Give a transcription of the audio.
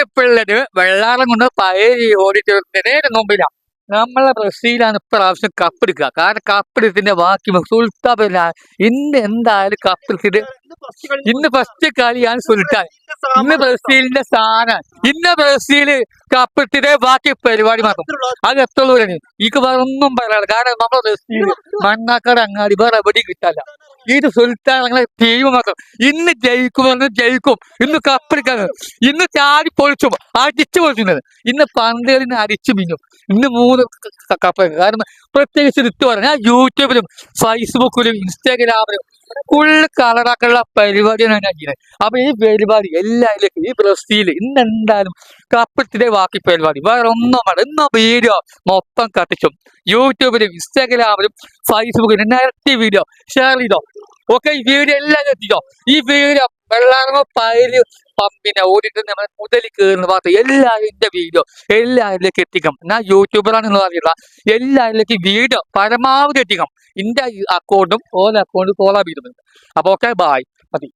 ഇപ്പോഴുള്ളത് വെള്ളാരം കൊണ്ട് പഴയ ഓഡിറ്റോറിയത്തിന്റെ മുമ്പിലാണ്. നമ്മളെ ബ്രസീലാണ് ഇപ്രാവശ്യം കപ്പെടുക്കുക. കാരണം കപ്പെടുത്തിന്റെ ബാക്കി സുൽത്താൻ ഇന്ന് എന്തായാലും കപ്പെടുത്തിട്ട് ഇന്ന് ഫസ്റ്റ് കളിയാണ് സുൽത്താൻ. ഇന്ന് ബ്രസീലിന്റെ സ്ഥാനം. ഇന്ന് ബ്രസീല് കപ്പെടുത്തിട്ട് ബാക്കി പരിപാടി മാത്രം. അത് എത്തുള്ളൂ. എനിക്ക് വേറെ ഒന്നും പറയാനില്ല. കാരണം നമ്മുടെ ബ്രസീൽ മണ്ണാക്കാട് അങ്ങാടി വേറെ എവിടെ കിട്ടാല്ല. ഇത് സുൽത്താൻ ഞങ്ങളെ ടീം മാത്രം. ഇന്ന് ജയിക്കുമെന്ന് ജയിക്കും. ഇന്ന് കപ്പെടുക്കാൻ ഇന്ന് ചാടി പൊളിച്ചും അടിച്ചു പൊളിച്ചുന്നത്. ഇന്ന് പന്തലിന് അടിച്ചു മിന്നും. ഇന്ന് 3 കപ്പ്. കാരണം പ്രത്യേകിച്ച് എടുത്തു പറയാം, ഞാൻ യൂട്യൂബിലും ഫേസ്ബുക്കിലും ഇൻസ്റ്റാഗ്രാമിലും ഫുള്ള് കളറാക്കുള്ള പരിപാടിയാണ് ഞാൻ ചെയ്യുന്നത്. അപ്പൊ ഈ പരിപാടി എല്ലാവരിലേക്കും ഈ ബ്രസീൽ ഇന്ന് എന്തായാലും കപ്പെടുത്തിട്ടേ ബാക്കി പരിപാടി വേറെ ഒന്നും വേണ്ട. ഇന്ന് വീഡിയോ മൊത്തം കത്തിച്ചും യൂട്യൂബിലും ഇൻസ്റ്റാഗ്രാമിലും ഫേസ്ബുക്കിലും നിരത്തി വീഡിയോ ഷെയർ ചെയ്തോ. ഓക്കെ, ഈ വീഡിയോ എല്ലാവരും എത്തിച്ചോ. ഈ വീഡിയോ വെള്ളാറോ പയല് പമ്പിനെ ഓടിട്ട് നമ്മൾ മുതൽ കയറുന്ന ഭാഗത്ത് എല്ലാവരും എന്റെ വീഡിയോ എല്ലാവരിലേക്ക് എത്തിക്കാം. ഞാൻ യൂട്യൂബറാണെന്ന് അറിയില്ല. എല്ലാവരിലേക്ക് വീഡിയോ പരമാവധി എത്തിക്കാം. എന്റെ അക്കൗണ്ടും ഓരോ അക്കൗണ്ടും ഫോളോ ചെയ്തിട്ടുണ്ട്. അപ്പൊ ഓക്കെ, ബായ്. മതി.